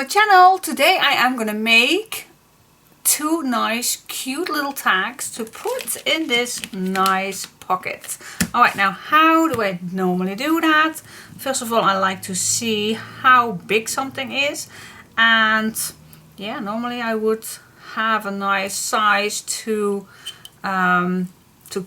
channel. Today I am gonna make two nice cute little tags to put in this nice pocket. Alright, now how do I normally do that? First of all, I like to see how big something is, and yeah, normally I would have a nice size to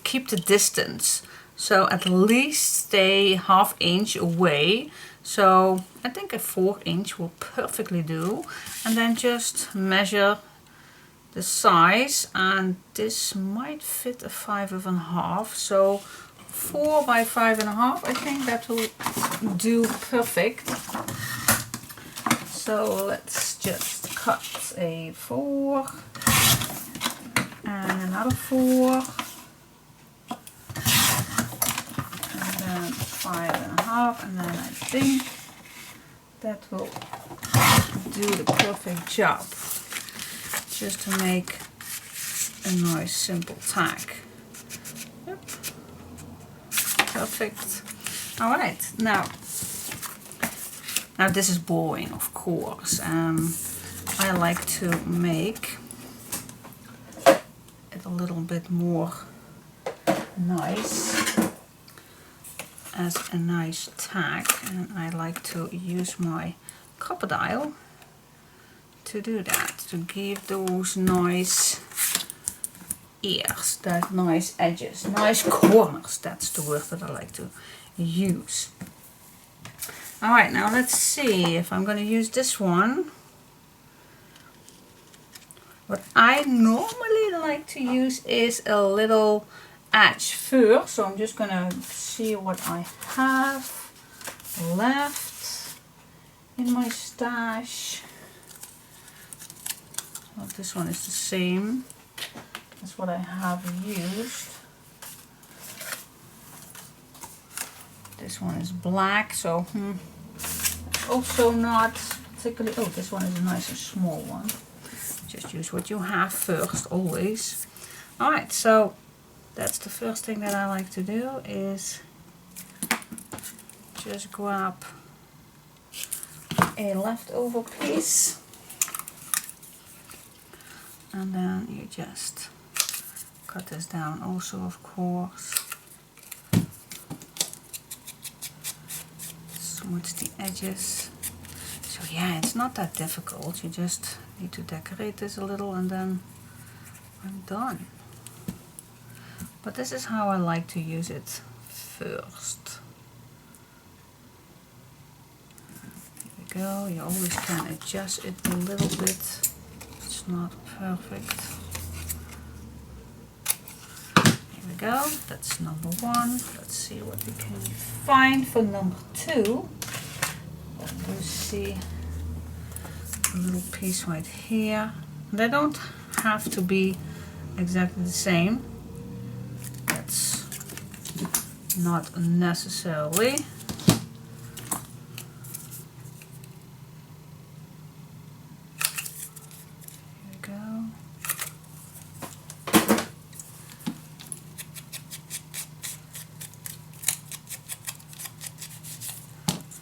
keep the distance, so at least stay ½ inch away. So I think a 4 inch will perfectly do, and then just measure the size, and this might fit a 5½, so 4 by 5½. I think that will do perfect. So let's just cut a 4 and another 4 and then 5½, and then I think that will do the perfect job, just to make a nice simple tag. Yep. Perfect. Alright, now this is boring, of course. I like to make it a little bit more nice as a nice tag, and I like to use my crocodile to do that, to give those nice ears, that nice edges, nice corners. That's the word that I like to use. Alright, now let's see if I'm going to use this one. What I normally like to use is a little edge first, so I'm just going to see what I have left in my stash. Well, this one is the same as what I have used. This one is black, so also not particularly. Oh, this one is a nice and small one. Just use what you have first, always. Alright, so that's the first thing that I like to do, is just grab a leftover piece, and then you just cut this down also, of course. Smooth the edges. So yeah, it's not that difficult. You just need to decorate this a little, and then I'm done. But this is how I like to use it first. Here we go. You always can adjust it a little bit. It's not perfect. Here we go. That's number 1. Let's see what we can find for number 2. You see a little piece right here. They don't have to be exactly the same. That's not necessarily. Here we go.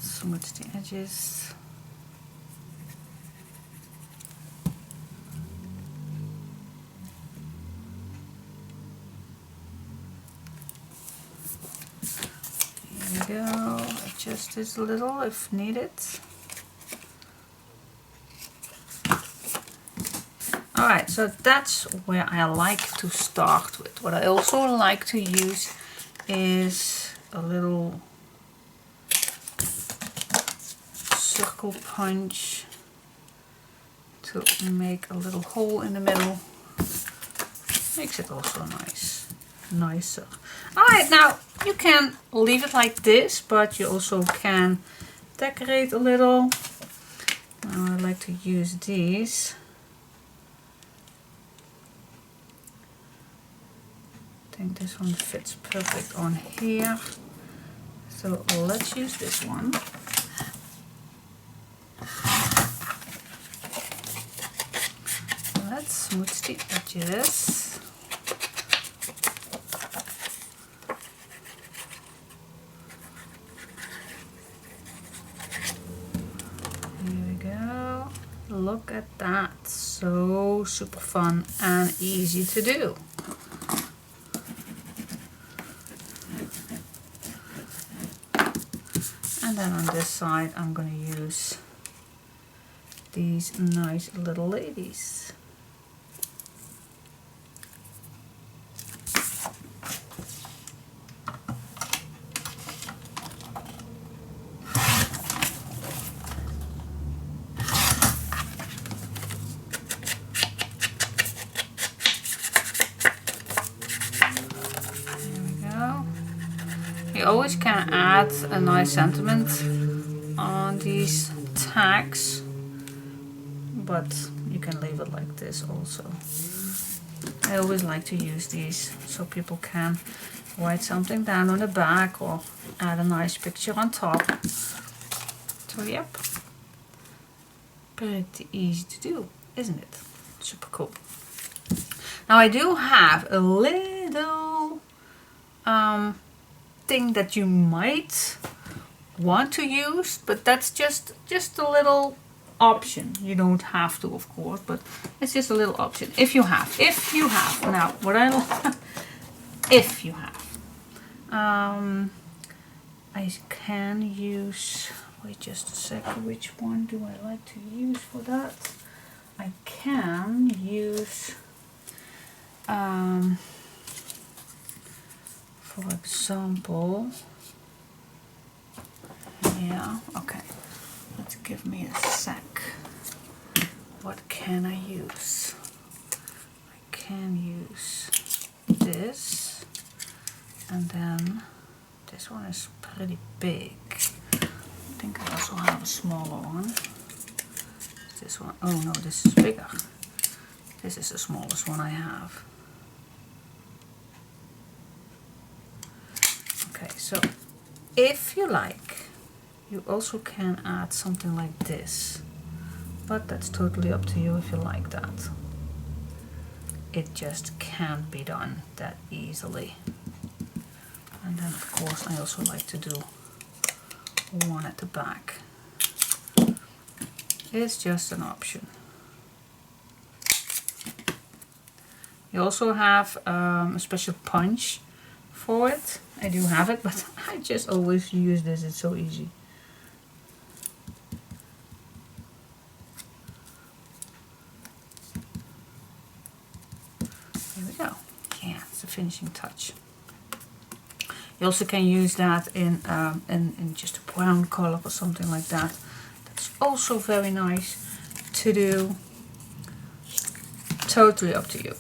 Smooth the edges. Go, adjust this a little if needed. Alright, so that's where I like to start with. What I also like to use is a little circle punch to make a little hole in the middle. Makes it also nicer. Alright, now you can leave it like this, but you also can decorate a little. Now I like to use these. I think this one fits perfect on here. So let's use this one. Let's smooth the edges. Here we go. look at that. So super fun and easy to do. And then on this side I'm going to use these nice little ladies. You always can add a nice sentiment on these tags, but you can leave it like this also. I always like to use these so people can write something down on the back or add a nice picture on top. So yep, pretty easy to do, isn't it? Super cool. Now I do have a little thing that you might want to use, but that's just a little option. You don't have to, of course, but it's just a little option if you have. Now what if you have, I can use, wait just a second, which one do I like to use for that? I can use for example, yeah, okay, let's give me a sec. What can I use? I can use this, and then this one is pretty big. I think I also have a smaller one. This one, oh no, this is bigger. This is the smallest one I have. Okay, so if you like, you also can add something like this, but that's totally up to you if you like that. It just can't be done that easily. And then of course I also like to do one at the back. It's just an option. You also have a special punch for it. I do have it, but I just always use this, it's so easy. There we go. Yeah, it's a finishing touch. You also can use that in just a brown color or something like that. That's also very nice to do. Totally up to you.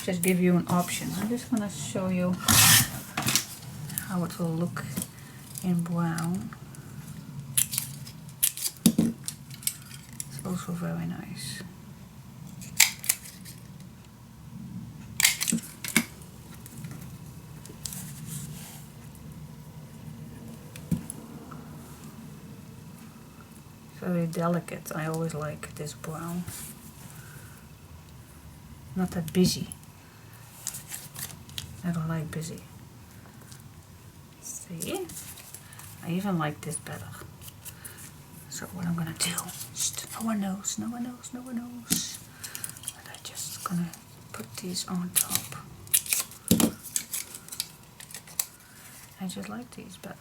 Just give you an option. I'm just going to show you how it will look in brown. It's also very nice. Very delicate. I always like this brown. Not that busy. I don't like busy. See? I even like this better. So what I'm gonna do, no one knows, no one knows, no one knows. But I'm just gonna put these on top. I just like these better.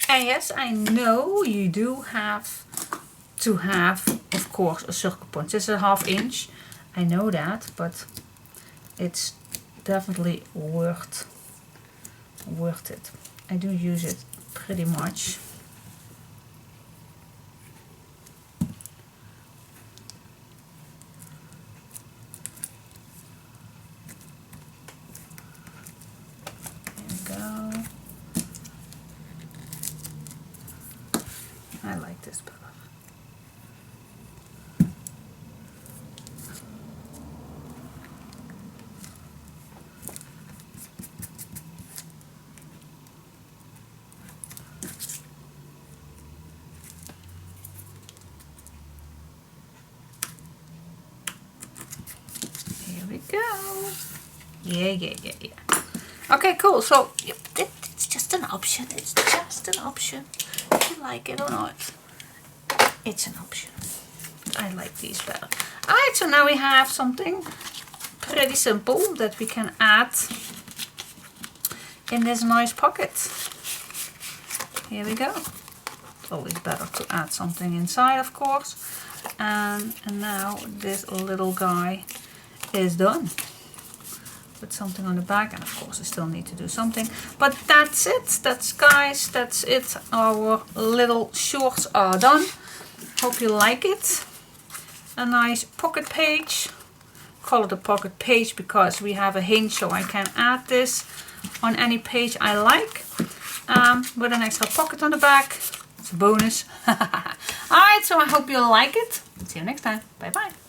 And yes, I know you do have to have, of course, a circle punch. It's a 1/2 inch, I know that, but it's definitely worth it. I do use it pretty much. I like this better. Here we go. Yeah. Okay, cool. So it's just an option. It's just an option. If you like it or not, it's an option. I like these better. Alright, so now we have something pretty simple that we can add in this nice pocket. Here we go. It's always better to add something inside, of course. And now this little guy is done. Put something on the back, and of course I still need to do something. But that's it. Guys, that's it. Our little shorts are done. Hope you like it. A nice pocket page. Call it a pocket page because we have a hinge, so I can add this on any page I like. With an extra pocket on the back. It's a bonus. Alright, so I hope you like it. See you next time. Bye bye.